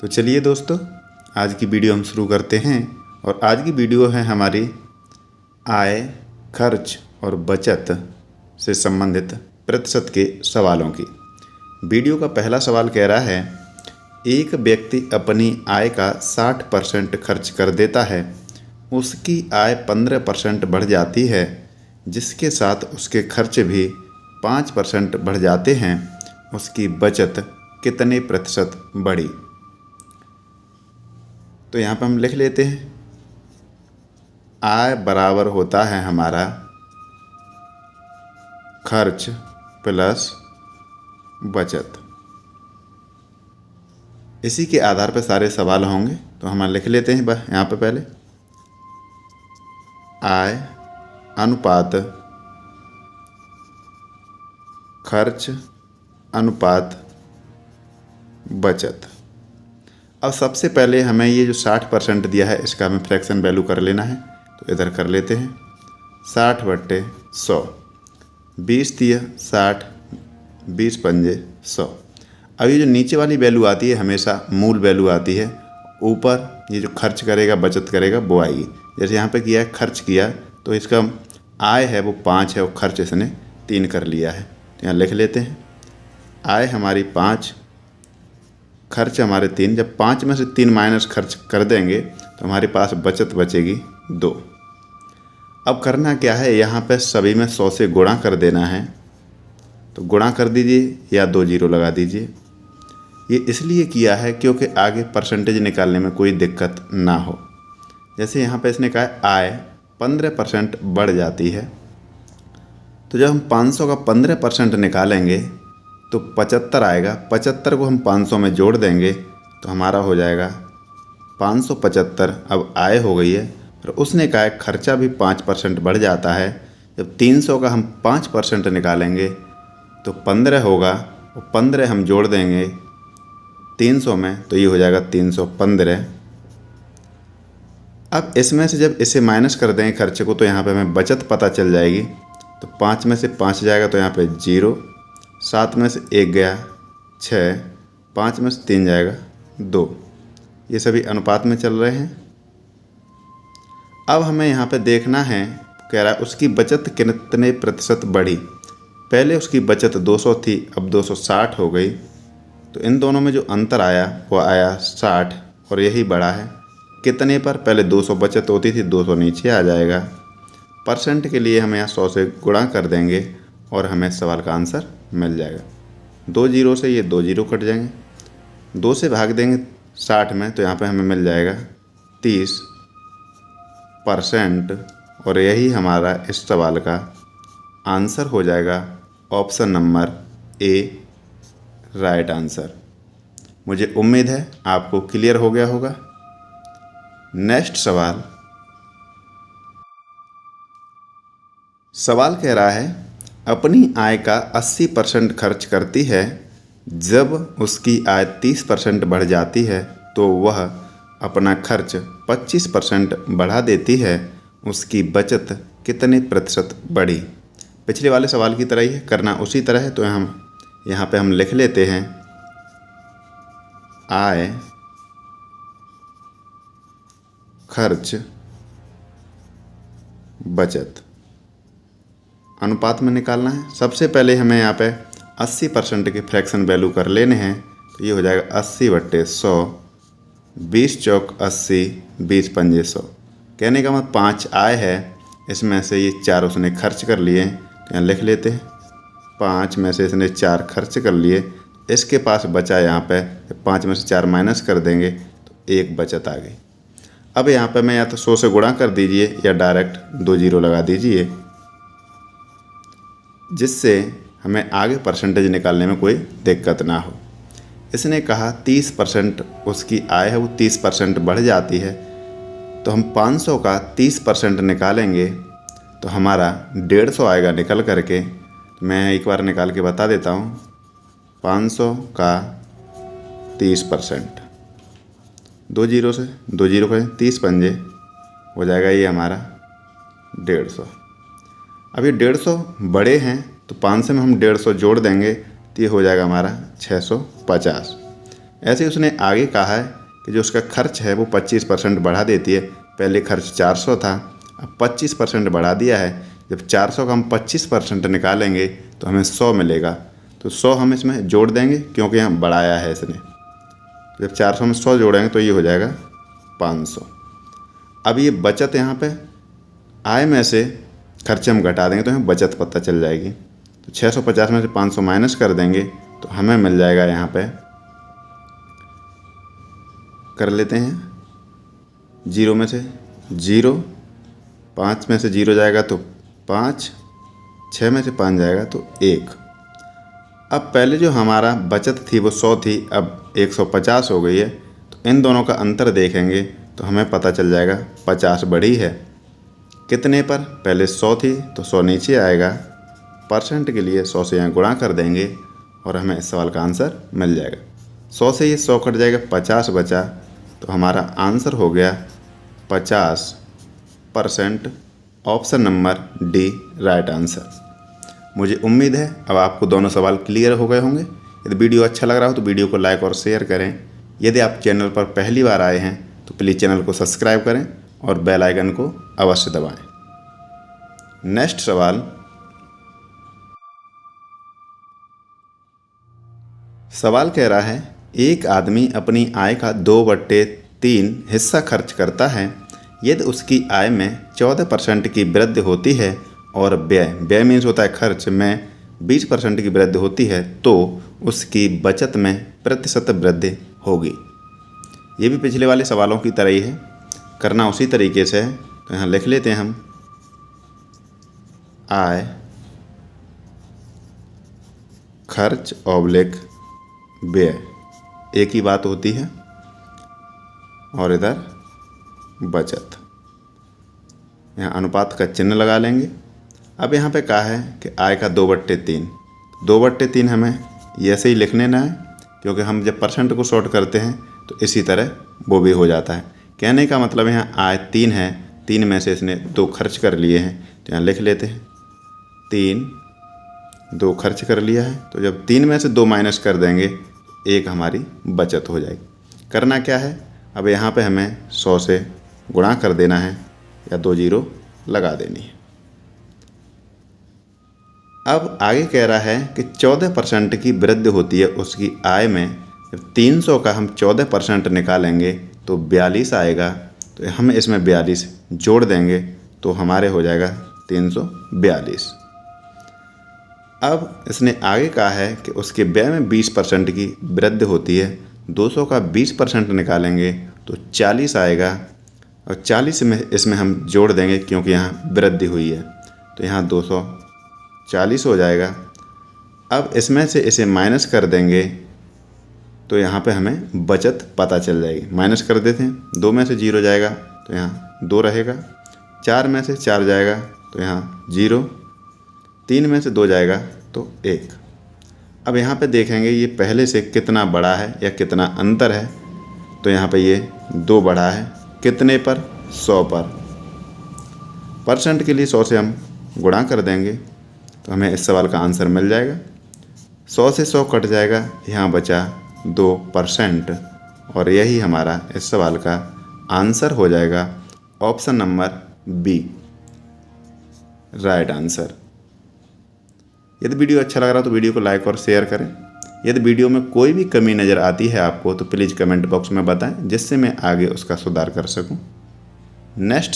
तो चलिए दोस्तों, आज की वीडियो हम शुरू करते हैं। और आज की वीडियो है हमारी आय, खर्च और बचत से संबंधित प्रतिशत के सवालों की। वीडियो का पहला सवाल कह रहा है, एक व्यक्ति अपनी आय का 60% खर्च कर देता है, उसकी आय 15% बढ़ जाती है, जिसके साथ उसके खर्च भी 5% बढ़ जाते हैं, उसकी बचत कितने प्रतिशत बढ़ी। तो यहाँ पर हम लिख लेते हैं, आय बराबर होता है हमारा खर्च प्लस बचत। इसी के आधार पर सारे सवाल होंगे, तो हम लिख लेते हैं यहाँ पे पहले आय अनुपात खर्च अनुपात बचत। अब सबसे पहले हमें ये जो 60% दिया है इसका हमें फ्रैक्शन वैल्यू कर लेना है, तो इधर कर लेते हैं 60/100। 20 दिया 60, 20 पंजे 100। अब ये जो नीचे वाली वैल्यू आती है हमेशा मूल वैल्यू आती है, ऊपर ये जो खर्च करेगा बचत करेगा वो आएगी। जैसे यहाँ पे किया है खर्च किया, तो इसका आय है वो 5 है और खर्च इसने 3 कर लिया है, तो यहाँ लिख लेते हैं आय हमारी 5, खर्च हमारे 3। जब 5 में से 3 माइनस खर्च कर देंगे तो हमारे पास बचत बचेगी 2। अब करना क्या है, यहाँ पे सभी में 100 से गुणा कर देना है, तो गुणा कर दीजिए या 2 जीरो लगा दीजिए। ये इसलिए किया है क्योंकि आगे परसेंटेज निकालने में कोई दिक्कत ना हो। जैसे यहाँ पे इसने कहा है आय 15% बढ़ जाती है, तो जब हम 500 का 15% निकालेंगे तो 75 आएगा। 75 को हम 500 में जोड़ देंगे तो हमारा हो जाएगा 575। अब आय हो गई है, और उसने कहा है खर्चा भी 5% बढ़ जाता है। जब 300 का हम 5% निकालेंगे तो 15 होगा, और 15 हम जोड़ देंगे 300 में, तो ये हो जाएगा 315। अब इसमें से जब इसे माइनस कर देंगे खर्चे को, तो यहाँ पे हमें बचत पता चल जाएगी। तो 5 में से 5 जाएगा तो यहाँ पे 0, 7 में से 1 गया 6, 5 में से 3 जाएगा 2। ये सभी अनुपात में चल रहे हैं। अब हमें यहाँ पे देखना है, कह रहा है उसकी बचत कितने प्रतिशत बढ़ी। पहले उसकी बचत 200 थी, अब 260 हो गई, तो इन दोनों में जो अंतर आया वो आया 60, और यही बढ़ा है कितने पर। पहले 200 बचत होती थी, 200 नीचे आ जाएगा। परसेंट के लिए हम यहाँ 100 से गुणा कर देंगे और हमें सवाल का आंसर मिल जाएगा। 2 जीरो से ये 2 जीरो कट जाएंगे, 2 से भाग देंगे 60 में, तो यहाँ पे हमें मिल जाएगा 30%, और यही हमारा इस सवाल का आंसर हो जाएगा। Option number A right answer. मुझे उम्मीद है आपको क्लियर हो गया होगा। नेक्स्ट सवाल कह रहा है, अपनी आय का 80% खर्च करती है, जब उसकी आय 30% बढ़ जाती है तो वह अपना खर्च 25% बढ़ा देती है, उसकी बचत कितने प्रतिशत बढ़ी। पिछले वाले सवाल की तरह ही है, करना उसी तरह है। तो हम यहाँ पे हम लिख लेते हैं आय खर्च बचत अनुपात में निकालना है। सबसे पहले हमें यहाँ पे 80% के फ्रैक्शन वैल्यू कर लेने हैं, तो ये हो जाएगा 80/100। 20 चौक 80, 20 पंजे 100। कहने का मतलब 5 आय है, इसमें से ये 4 उसने खर्च कर लिए, तो यहाँ लिख लेते हैं 5 में से इसने 4 खर्च कर लिए, इसके पास बचा यहाँ पे 5 में से 4 माइनस कर देंगे तो 1 बचत आ गई। अब यहाँ पे मैं या तो 100 से गुणा कर दीजिए या डायरेक्ट 2 जीरो लगा दीजिए, जिससे हमें आगे परसेंटेज निकालने में कोई दिक्कत ना हो। इसने कहा 30% उसकी आय है वो 30% बढ़ जाती है, तो हम 500 का 30% निकालेंगे तो हमारा 150 आएगा निकल करके। मैं एक बार निकाल के बता देता हूँ। 500 का 30%, 2 जीरो से 2 जीरो करें, 30 पंजे हो जाएगा ये हमारा 150। अब ये 150 बड़े हैं, तो 500 में हम 150 जोड़ देंगे तो ये हो जाएगा हमारा 650। ऐसे उसने आगे कहा है कि जो उसका खर्च है वो 25% बढ़ा देती है। पहले खर्च 400 था, अब 25% बढ़ा दिया है। जब 400 का हम 25% निकालेंगे तो हमें 100 मिलेगा। तो 100 हम इसमें जोड़ देंगे क्योंकि यहाँ बढ़ाया है इसने। जब 400 में 100 जोड़ेंगे तो ये हो जाएगा 500। अब ये बचत यहाँ पे आय में से खर्चे हम घटा देंगे तो हमें बचत पता चल जाएगी। तो 650 में से 500 माइनस कर देंगे तो हमें मिल जाएगा, यहाँ पे कर लेते हैं, 0 में से 0, 5 में से 0 जाएगा तो 5, 6 में से 5 जाएगा तो 1। अब पहले जो हमारा बचत थी वो 100 थी, अब 150 हो गई है। तो इन दोनों का अंतर देखेंगे तो हमें पता चल जाएगा 50 बढ़ी है। कितने पर? पहले 100 थी तो 100 नीचे आएगा, परसेंट के लिए 100 से यहाँ गुणा कर देंगे और हमें इस सवाल का आंसर मिल जाएगा। 100 से ये 100 कट जाएगा, 50 बचा, तो हमारा आंसर हो गया 50%। Option number D right answer. मुझे उम्मीद है अब आपको दोनों सवाल क्लियर हो गए होंगे। यदि वीडियो अच्छा लग रहा हो तो वीडियो को लाइक और शेयर करें। यदि आप चैनल पर पहली बार आए हैं तो प्लीज़ चैनल को सब्सक्राइब करें और बेल आइकन को अवश्य दबाएं। नेक्स्ट सवाल कह रहा है, एक आदमी अपनी आय का 2/3 हिस्सा खर्च करता है। यदि उसकी आय में 14% की वृद्धि होती है और व्यय मीन्स होता है खर्च में 20% की वृद्धि होती है तो उसकी बचत में प्रतिशत वृद्धि होगी। ये भी पिछले वाले सवालों की तरह ही है, करना उसी तरीके से है। तो यहाँ लिख लेते हैं हम, आय खर्च ऑब्लिक व्यय, एक ही बात होती है, और इधर बचत। यहाँ अनुपात का चिन्ह लगा लेंगे। अब यहाँ पे कहा है कि आय का 2/3, 2/3 हमें ऐसे ही लिख लेना है क्योंकि हम जब परसेंट को शॉर्ट करते हैं तो इसी तरह वो भी हो जाता है। कहने का मतलब यहाँ आय 3 है, 3 में से इसने 2 खर्च कर लिए हैं, तो यहाँ लिख लेते हैं 3, 2 खर्च कर लिया है। तो जब 3 में से 2 माइनस कर देंगे, 1 हमारी बचत हो जाएगी। करना क्या है, अब यहाँ पे हमें 100 से गुणा कर देना है या 2 जीरो लगा देनी है। अब आगे कह रहा है कि 14% की वृद्धि होती है उसकी आय में। जब 300 का हम 14% निकालेंगे तो 42 आएगा। तो हम इसमें 42 जोड़ देंगे तो हमारे हो जाएगा 342। अब इसने आगे कहा है कि उसके व्यय में 20% की वृद्धि होती है। 200 का 20% निकालेंगे तो 40 आएगा और 40 में इसमें हम जोड़ देंगे क्योंकि यहाँ वृद्धि हुई है, तो यहाँ 240 हो जाएगा। अब इसमें से इसे माइनस कर देंगे तो यहाँ पे हमें बचत पता चल जाएगी। माइनस कर देते हैं, 2 में से 0 जाएगा तो यहाँ 2 रहेगा, 4 में से 4 जाएगा तो यहाँ 0, 3 में से 2 जाएगा तो 1। अब यहाँ पे देखेंगे ये पहले से कितना बड़ा है या कितना अंतर है। तो यहाँ पे ये 2 बढ़ा है, कितने पर? 100 पर। परसेंट के लिए 100 से हम गुणा कर देंगे तो हमें इस सवाल का आंसर मिल जाएगा। 100 से 100 कट जाएगा, यहाँ बचा 2% और यही हमारा इस सवाल का आंसर हो जाएगा। Option number B right answer. यदि वीडियो अच्छा लग रहा है तो वीडियो को लाइक और शेयर करें। यदि वीडियो में कोई भी कमी नज़र आती है आपको तो प्लीज़ कमेंट बॉक्स में बताएं जिससे मैं आगे उसका सुधार कर सकूं। नेक्स्ट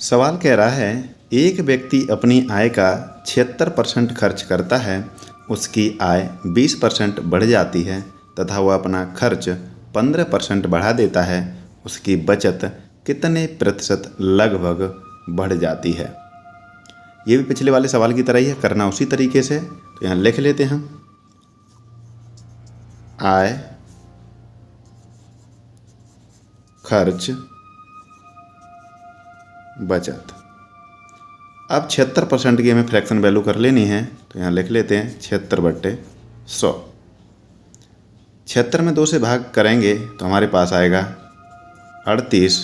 सवाल कह रहा है, एक व्यक्ति अपनी आय का 76% खर्च करता है, उसकी आय 20% बढ़ जाती है तथा वह अपना खर्च 15% बढ़ा देता है, उसकी बचत कितने प्रतिशत लगभग बढ़ जाती है। ये भी पिछले वाले सवाल की तरह ही है, करना उसी तरीके से। तो यहाँ लिख लेते हैं, आय खर्च बचत। अब 76% की हमें फ्रैक्शन वैल्यू कर लेनी है, तो यहाँ लिख लेते हैं 76/100। 76 में 2 से भाग करेंगे तो हमारे पास आएगा 38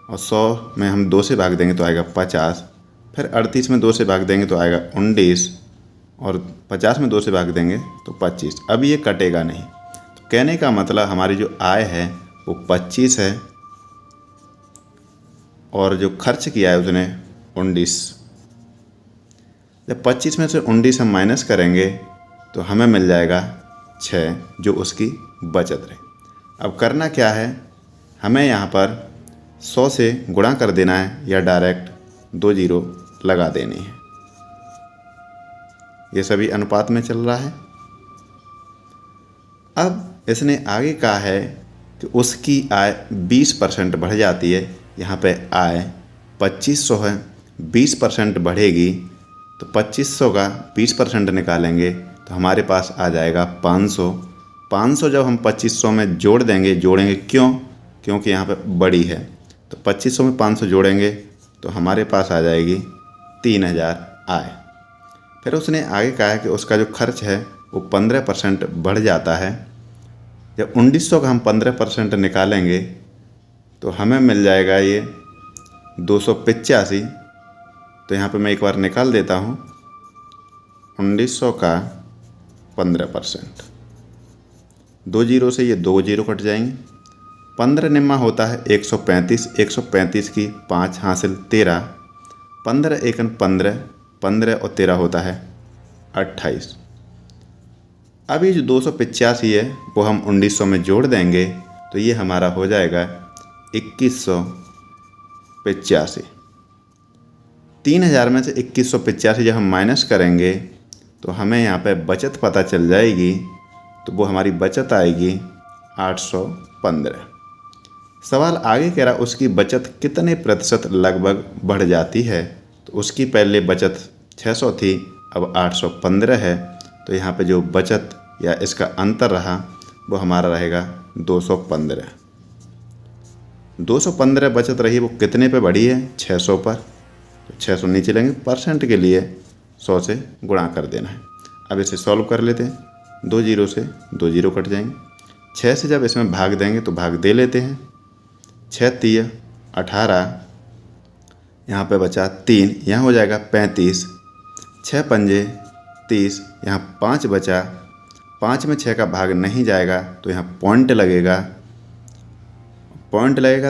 और 100 में हम 2 से भाग देंगे तो आएगा 50। फिर 38 में 2 से भाग देंगे तो आएगा 19 और 50 में 2 से भाग देंगे तो 25। अब ये कटेगा नहीं, तो कहने का मतलब हमारी जो आय है वो 25 है और जो खर्च किया है उसने 19। जब 25 में से 19 हम माइनस करेंगे तो हमें मिल जाएगा 6, जो उसकी बचत रहे। अब करना क्या है, हमें यहाँ पर 100 से गुणा कर देना है या डायरेक्ट 2 जीरो लगा देनी है। ये सभी अनुपात में चल रहा है। अब इसने आगे कहा है कि उसकी आय 20% बढ़ जाती है। यहाँ पे आय 2500 है, 20% बढ़ेगी तो 2500 का 20% निकालेंगे तो हमारे पास आ जाएगा 500। 500 जब हम 2500 में जोड़ेंगे क्यों? क्योंकि यहाँ पे बड़ी है, तो 2500 में 500 जोड़ेंगे तो हमारे पास आ जाएगी 3000 आय। फिर उसने आगे कहा है कि उसका जो खर्च है वो 15% बढ़ जाता है। जब 1900 का हम 15% निकालेंगे तो हमें मिल जाएगा ये 285। तो यहाँ पे मैं एक बार निकाल देता हूँ, 1900 का 15%, 2 जीरो से ये 2 जीरो कट जाएंगे। 15 निम्मा होता है 135, 135 की 5 हासिल 13, 15 एकन 15, 15 और 13 होता है 28। अब ये जो 285 है वो हम 1900 में जोड़ देंगे तो ये हमारा हो जाएगा 2185। 3000 में से 2185 जब हम माइनस करेंगे तो हमें यहाँ पे बचत पता चल जाएगी, तो वो हमारी बचत आएगी 815। सवाल आगे कह रहा उसकी बचत कितने प्रतिशत लगभग बढ़ जाती है, तो उसकी पहले बचत 600 थी, अब 815 है। तो यहाँ पे जो बचत या इसका अंतर रहा वो हमारा रहेगा 215। 215 बचत रही, वो कितने पे बढ़ी है? 600 पर। तो 600 नीचे लेंगे, परसेंट के लिए 100 से गुणा कर देना है। अब इसे सॉल्व कर लेते हैं, 2 जीरो से 2 जीरो कट जाएंगे। 6 से जब इसमें भाग देंगे तो भाग दे लेते हैं, 6 तिया 18, यहाँ पे बचा 3, यहाँ हो जाएगा 35, 6 पंजे 30, यहाँ 5 बचा, 5 में 6 का भाग नहीं जाएगा तो यहाँ पॉइंट लगेगा,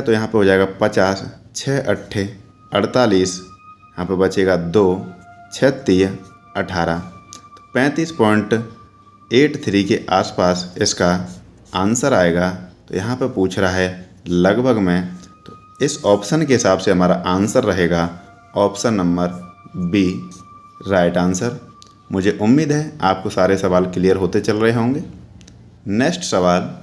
तो यहाँ पे हो जाएगा 50, 6 अट्ठे 48, यहाँ पे बचेगा 2, 6 तिया 18। 35.83 के आसपास इसका आंसर आएगा। तो यहाँ पे पूछ रहा है लगभग में, तो इस ऑप्शन के हिसाब से हमारा आंसर रहेगा option number B, right answer. मुझे उम्मीद है आपको सारे सवाल क्लियर होते चल रहे होंगे। नेक्स्ट सवाल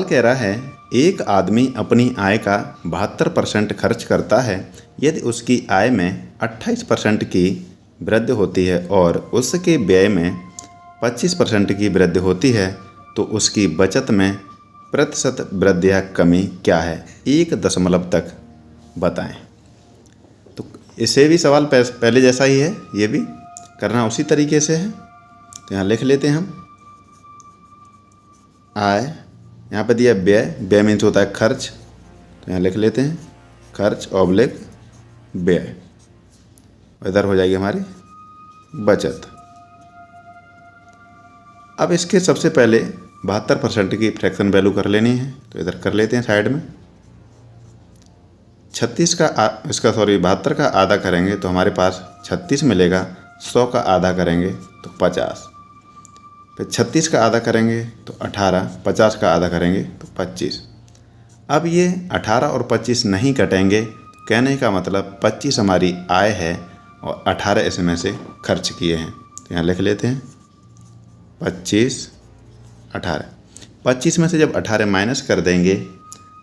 कह रहा है एक आदमी अपनी आय का 72% खर्च करता है। यदि उसकी आय में 28% की वृद्धि होती है और उसके व्यय में 25% की वृद्धि होती है तो उसकी बचत में प्रतिशत वृद्धि या कमी क्या है? 1 दशमलव तक बताएं। तो इसे भी सवाल पहले जैसा ही है, ये भी करना उसी तरीके से है। तो यहाँ लिख लेते हैं हम आय, यहाँ पे दिया व्यय मीन्स होता है खर्च, तो यहाँ लिख लेते हैं खर्च ऑब्लिक व्यय, इधर हो जाएगी हमारी बचत। अब इसके सबसे पहले 72% की फ्रैक्शन वैल्यू कर लेनी है, तो इधर कर लेते हैं साइड में। 72 का आधा करेंगे तो हमारे पास 36 मिलेगा, 100 का आधा करेंगे तो 50, फिर 36 का आधा करेंगे तो 18, 50 का आधा करेंगे तो 25। अब ये 18 और 25 नहीं कटेंगे, कहने का मतलब 25 हमारी आय है और 18 इसमें से खर्च किए हैं। तो यहाँ लिख लेते हैं 25, 18। 25 में से जब 18 माइनस कर देंगे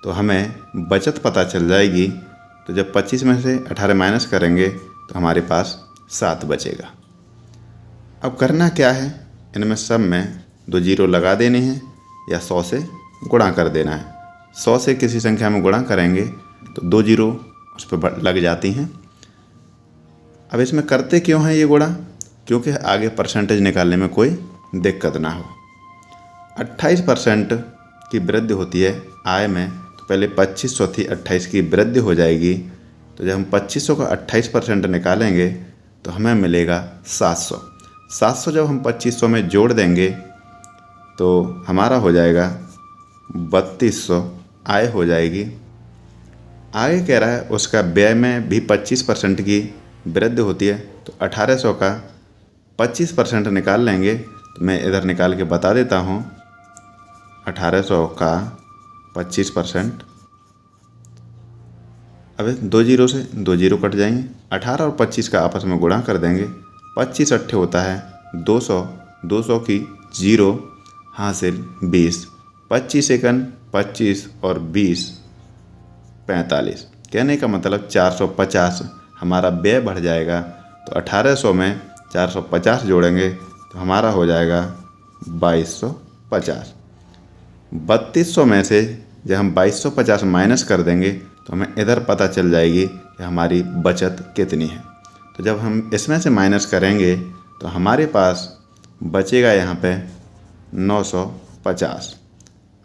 तो हमें बचत पता चल जाएगी। तो जब 25 में से 18 माइनस करेंगे तो हमारे पास 7 बचेगा। अब करना क्या है, इनमें सब में 2 जीरो लगा देने हैं या 100 से गुणा कर देना है। 100 से किसी संख्या में गुणा करेंगे तो 2 जीरो उस पर लग जाती हैं। अब इसमें करते क्यों हैं ये गुणा? क्योंकि आगे परसेंटेज निकालने में कोई दिक्कत ना हो। 28% की वृद्धि होती है आय में, तो पहले 2500 थी, 28 की वृद्धि हो जाएगी तो जब हम 2500 का 28% निकालेंगे तो हमें मिलेगा 700। 700 जब हम 2500 में जोड़ देंगे तो हमारा हो जाएगा 3200 आय हो जाएगी। आगे कह रहा है उसका व्यय में भी 25% की वृद्धि होती है, तो 1800 का 25% निकाल लेंगे। तो मैं इधर निकाल के बता देता हूँ। 1800 का 25%, अब 2 जीरो से 2 जीरो कट जाएंगे। 18 और 25 का आपस में गुणा कर देंगे। 25 अट्ठे होता है 200, 200 की जीरो हासिल 20, 25 एकन 25 और 20 45। कहने का मतलब 450 हमारा व्यय बढ़ जाएगा। तो 1800 में 450 जोड़ेंगे तो हमारा हो जाएगा 2250। 3200 में से जब हम 2250 माइनस कर देंगे तो हमें इधर पता चल जाएगी कि हमारी बचत कितनी है। तो जब हम इसमें से माइनस करेंगे तो हमारे पास बचेगा यहाँ पे 950।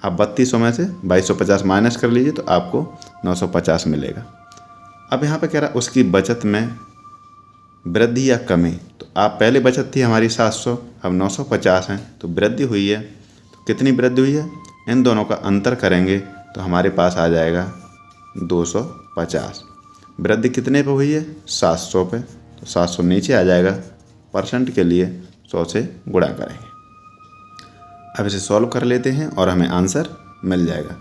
आप 3200 में से 2250 माइनस कर लीजिए तो आपको 950 मिलेगा। अब यहाँ पे कह रहा है उसकी बचत में वृद्धि या कमी। तो आप पहले बचत थी हमारी 700, अब 950 है, तो वृद्धि हुई है। तो कितनी वृद्धि हुई है, इन दोनों का अंतर करेंगे तो हमारे पास आ जाएगा 250। वृद्धि कितने पे हुई है, 700 पे, तो 700 नीचे आ जाएगा। परसेंट के लिए 100 से गुणा करेंगे। अब इसे सॉल्व कर लेते हैं और हमें आंसर मिल जाएगा।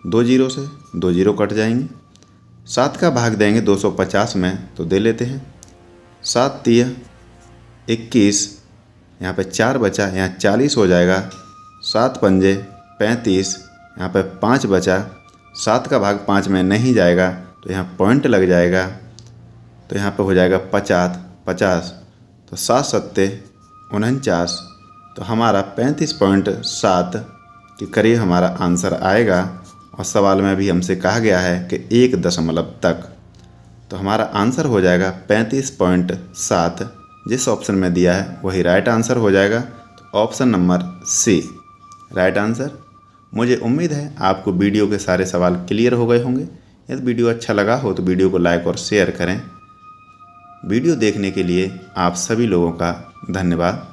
2 जीरो से 2 जीरो कट जाएंगे। 7 का भाग देंगे 250 में तो दे लेते हैं। 7 तिया 21, यहाँ पे 4 बचा, यहाँ 40 हो जाएगा। 7 पंजे 35, यहाँ पे 5 बचा। 7 का भाग 5 में नहीं जाएगा तो यहाँ पॉइंट लग जाएगा, तो यहाँ पे हो जाएगा 50। तो 7 सत्ते 49, तो हमारा 35.7 के करीब हमारा आंसर आएगा। और सवाल में भी हमसे कहा गया है कि 1 दशमलव तक, तो हमारा आंसर हो जाएगा 35.7। जिस ऑप्शन में दिया है वही राइट आंसर हो जाएगा। तो option number C right answer. मुझे उम्मीद है आपको वीडियो के सारे सवाल क्लियर हो गए होंगे। यदि वीडियो अच्छा लगा हो तो वीडियो को लाइक और शेयर करें। वीडियो देखने के लिए आप सभी लोगों का धन्यवाद।